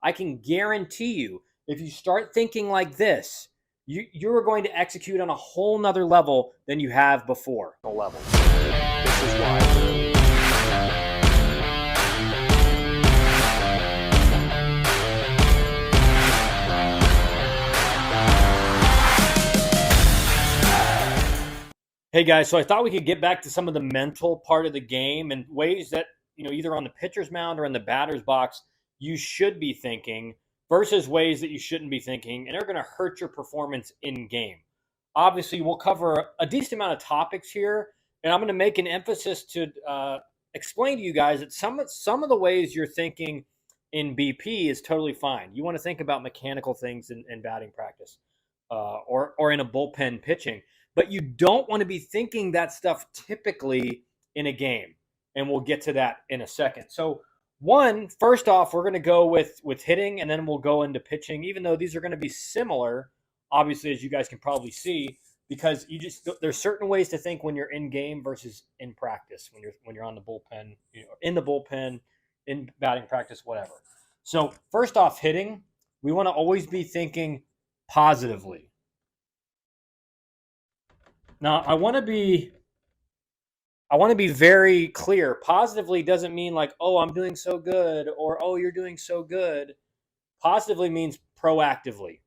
I can guarantee you, if you start thinking like this, you're going to execute on a whole nother level than you have before. Level. This is why. Hey guys, so I thought we could get back to some of the mental part of the game and ways that, either on the pitcher's mound or in the batter's box, you should be thinking versus ways that you shouldn't be thinking and are going to hurt your performance in game. Obviously, we'll cover a decent amount of topics here, and I'm going to make an emphasis to explain to you guys that some of the ways you're thinking in BP is totally fine. You want to think about mechanical things in batting practice or in a bullpen pitching. But you don't want to be thinking that stuff typically in a game. And we'll get to that in a second. So first off, we're going to go with hitting, and then we'll go into pitching, even though these are going to be similar, obviously, as you guys can probably see, because there's certain ways to think when you're in game versus in practice, when you're on the bullpen, in the bullpen, in batting practice, whatever. So first off, hitting, we want to always be thinking positively. Now, I want to be very clear. Positively doesn't mean like, oh, I'm doing so good, or oh, you're doing so good. Positively means proactively.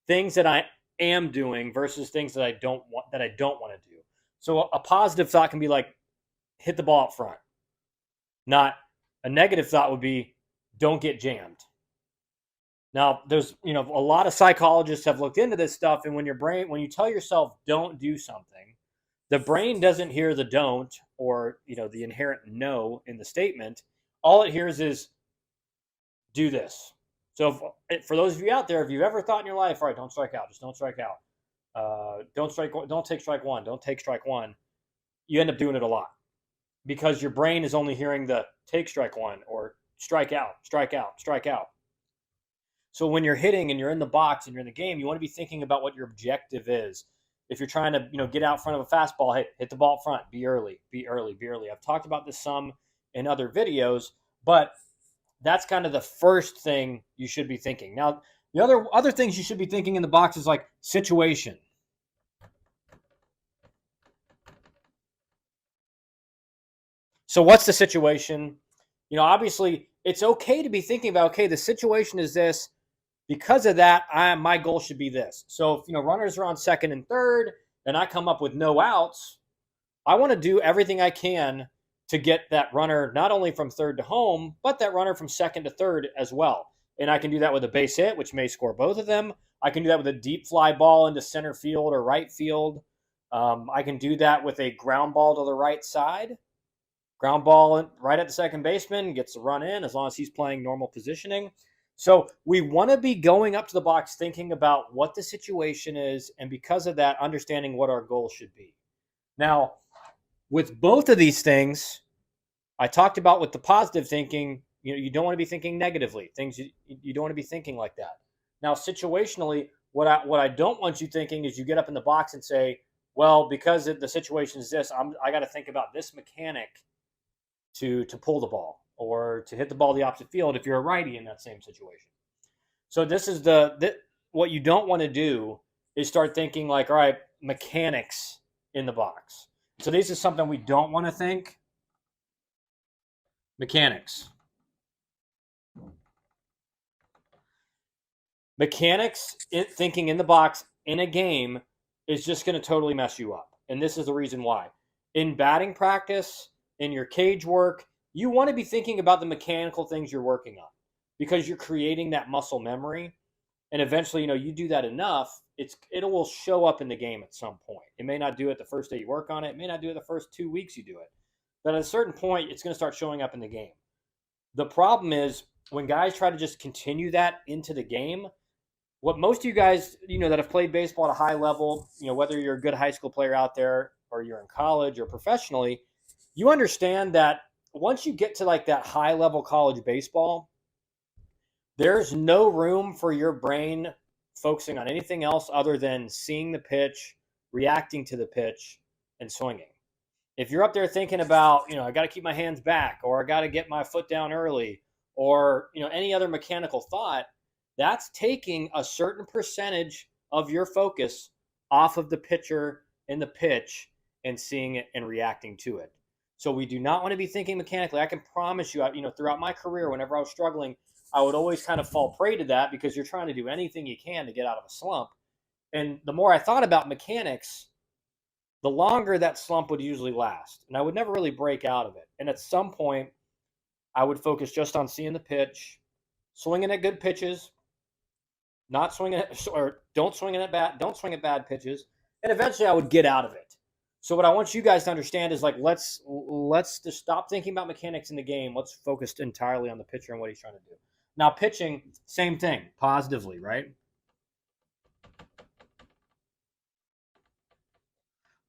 Things that I am doing versus things that I don't want to do. So a positive thought can be like, hit the ball up front. Not a negative thought would be, don't get jammed. Now, there's, a lot of psychologists have looked into this stuff, and when you tell yourself don't do something, the brain doesn't hear the don't or, the inherent no in the statement. All it hears is do this. So for those of you out there, if you've ever thought in your life, all right, don't strike out, just don't strike out. Don't take strike one, don't take strike one. You end up doing it a lot because your brain is only hearing the take strike one or strike out, strike out, strike out. So when you're hitting and you're in the box and you're in the game, you want to be thinking about what your objective is. If you're trying to, get out front of a fastball, hey, hit the ball up front, be early, be early, be early. I've talked about this some in other videos, but that's kind of the first thing you should be thinking. Now, the other things you should be thinking in the box is like situation. So what's the situation? Obviously, it's okay to be thinking about, okay, the situation is this. Because of that, my goal should be this. So if runners are on second and third, and I come up with no outs, I want to do everything I can to get that runner not only from third to home, but that runner from second to third as well. And I can do that with a base hit, which may score both of them. I can do that with a deep fly ball into center field or right field. I can do that with a ground ball to the right side. Ground ball right at the second baseman, gets the run in as long as he's playing normal positioning. So we want to be going up to the box thinking about what the situation is, and because of that, understanding what our goal should be. Now, with both of these things, I talked about with the positive thinking, you don't want to be thinking negatively. Things you don't want to be thinking like that. Now, situationally, what I don't want you thinking is you get up in the box and say, well, because the situation is this, I got to think about this mechanic to pull the ball or to hit the ball the opposite field if you're a righty in that same situation. So this is what you don't want to do is start thinking like, all right, mechanics in the box. So this is something we don't want to think. Mechanics. Mechanics, thinking in the box in a game is just going to totally mess you up. And this is the reason why. In batting practice, in your cage work, you want to be thinking about the mechanical things you're working on because you're creating that muscle memory. And eventually, you do that enough, it will show up in the game at some point. It may not do it the first day you work on it. It may not do it the first 2 weeks you do it. But at a certain point, it's going to start showing up in the game. The problem is when guys try to just continue that into the game, what most of you guys, that have played baseball at a high level, whether you're a good high school player out there or you're in college or professionally, you understand that once you get to like that high level college baseball, there's no room for your brain focusing on anything else other than seeing the pitch, reacting to the pitch, and swinging. If you're up there thinking about, I got to keep my hands back, or I got to get my foot down early, or any other mechanical thought, that's taking a certain percentage of your focus off of the pitcher and the pitch and seeing it and reacting to it. So we do not want to be thinking mechanically. I can promise you, throughout my career, whenever I was struggling, I would always kind of fall prey to that because you're trying to do anything you can to get out of a slump. And the more I thought about mechanics, the longer that slump would usually last. And I would never really break out of it. And at some point, I would focus just on seeing the pitch, swinging at good pitches, not swinging at, or don't swing at bad pitches, and eventually I would get out of it. So what I want you guys to understand is, like, let's just stop thinking about mechanics in the game. Let's focus entirely on the pitcher and what he's trying to do. Now, pitching, same thing, positively, right?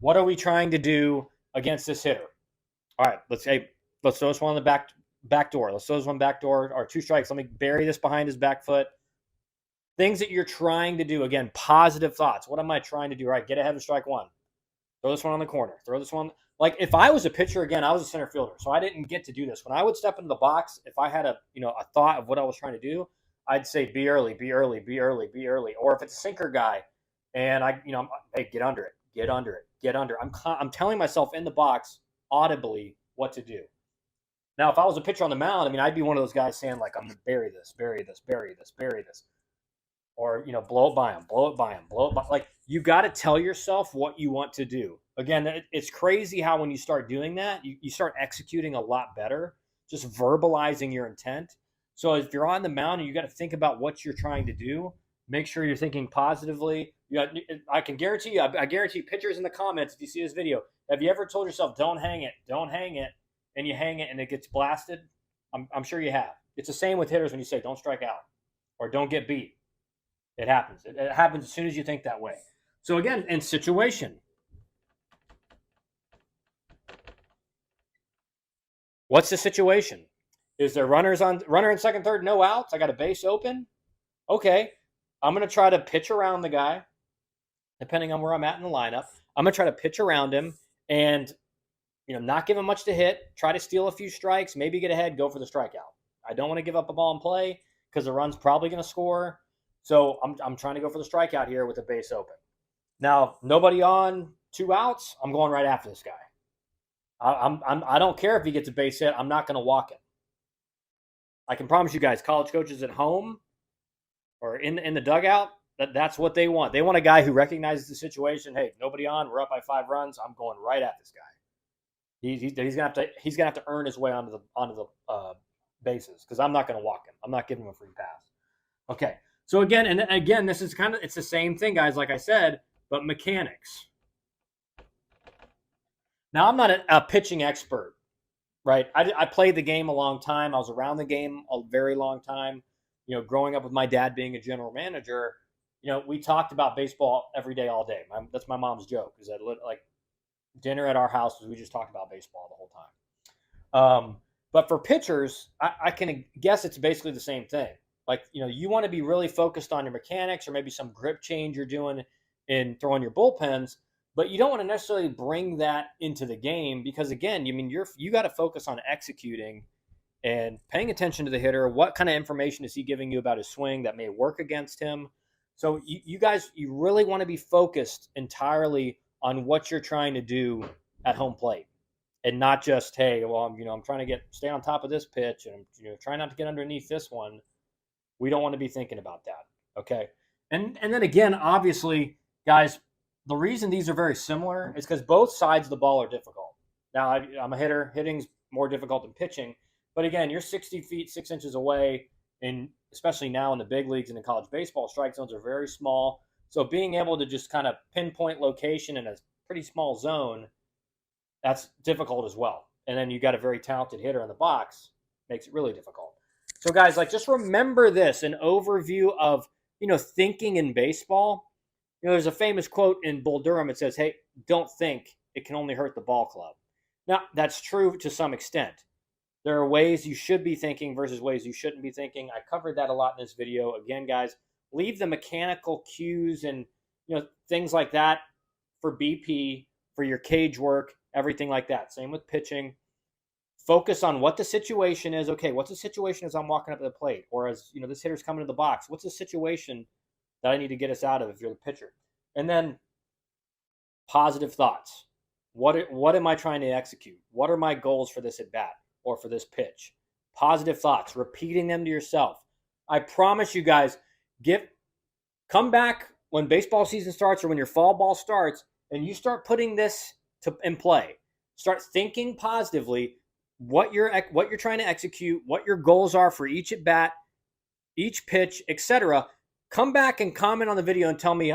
What are we trying to do against this hitter? All right, let's throw this one on the back door. Let's throw this one back door, or 2 strikes. Let me bury this behind his back foot. Things that you're trying to do, again, positive thoughts. What am I trying to do? All right, get ahead of strike one. Throw this one on the corner. Throw this one. Like, if I was a pitcher, again, I was a center fielder, so I didn't get to do this. When I would step into the box, if I had a thought of what I was trying to do, I'd say be early, be early, be early, be early. Or if it's a sinker guy, and hey, get under it, get under it, get under. I'm telling myself in the box audibly what to do. Now, if I was a pitcher on the mound, I'd be one of those guys saying, like, I'm going to bury this, bury this, bury this, bury this. Or, blow it by him, blow it by him, blow it by. Like, you got to tell yourself what you want to do. Again, it's crazy how when you start doing that, you start executing a lot better, just verbalizing your intent. So if you're on the mound and you got to think about what you're trying to do, make sure you're thinking positively. I can guarantee you, I guarantee pitchers in the comments, if you see this video, have you ever told yourself, don't hang it, and you hang it and it gets blasted? I'm sure you have. It's the same with hitters when you say, don't strike out or don't get beat. It happens. It happens as soon as you think that way. So again, in situation, what's the situation? Is there runner in second, third, no outs? I got a base open. Okay, I'm going to try to pitch around the guy, depending on where I'm at in the lineup. I'm going to try to pitch around him and not give him much to hit. Try to steal a few strikes, maybe get ahead, go for the strikeout. I don't want to give up a ball in play because the run's probably going to score. So I'm trying to go for the strikeout here with the base open. Now, nobody on, 2 outs, I'm going right after this guy. I don't care if he gets a base hit. I'm not going to walk him. I can promise you guys, college coaches at home or in the dugout, that's what they want. They want a guy who recognizes the situation. Hey, nobody on. We're up by 5 runs. I'm going right at this guy. He's gonna have to earn his way onto the bases because I'm not going to walk him. I'm not giving him a free pass. Okay. So again, this is it's the same thing, guys, like I said, but mechanics. Now, I'm not a pitching expert, right? I played the game a long time. I was around the game a very long time. Growing up with my dad being a general manager, we talked about baseball every day, all day. That's my mom's joke, is that like dinner at our house was we just talked about baseball the whole time. But for pitchers, I can guess it's basically the same thing. Like, you want to be really focused on your mechanics or maybe some grip change you're doing in throwing your bullpens, but you don't want to necessarily bring that into the game because, again, you got to focus on executing and paying attention to the hitter. What kind of information is he giving you about his swing that may work against him? So you guys, you really want to be focused entirely on what you're trying to do at home plate and not just, hey, well, I'm trying to stay on top of this pitch and try not to get underneath this one. We don't want to be thinking about that, okay? And then again, obviously, guys, the reason these are very similar is because both sides of the ball are difficult. Now, I'm a hitter. Hitting's more difficult than pitching. But again, you're 60 feet, 6 inches away, and especially now in the big leagues and in college baseball, strike zones are very small. So being able to just kind of pinpoint location in a pretty small zone, that's difficult as well. And then you got a very talented hitter in the box, makes it really difficult. So guys, just remember this, an overview of, thinking in baseball. There's a famous quote in Bull Durham. It says, hey, don't think, it can only hurt the ball club. Now, that's true to some extent. There are ways you should be thinking versus ways you shouldn't be thinking. I covered that a lot in this video. Again, guys, leave the mechanical cues and things like that for BP, for your cage work, everything like that. Same with pitching. Focus on what the situation is. Okay, what's the situation as I'm walking up to the plate, or as this hitter's coming to the box? What's the situation that I need to get us out of if you're the pitcher? And then positive thoughts. What am I trying to execute? What are my goals for this at bat or for this pitch? Positive thoughts, repeating them to yourself. I promise you guys, come back when baseball season starts or when your fall ball starts, and you start putting this in play. Start thinking positively what you're trying to execute, what your goals are for each at bat, each pitch, etc. Come back and comment on the video and tell me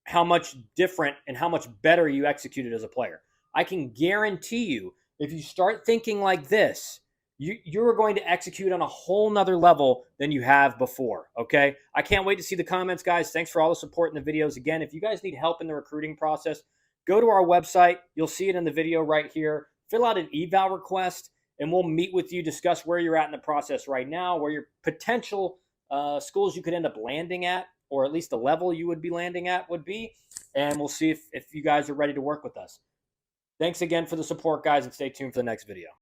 how much different and how much better you executed as a player. I can guarantee you, if you start thinking like this, you're going to execute on a whole nother level than you have before, okay? I can't wait to see the comments, guys. Thanks for all the support in the videos. Again, if you guys need help in the recruiting process, go to our website. You'll see it in the video right here. Fill out an eval request, and we'll meet with you, discuss where you're at in the process right now, where your potential schools you could end up landing at, or at least the level you would be landing at would be, and we'll see if you guys are ready to work with us. Thanks again for the support, guys, and stay tuned for the next video.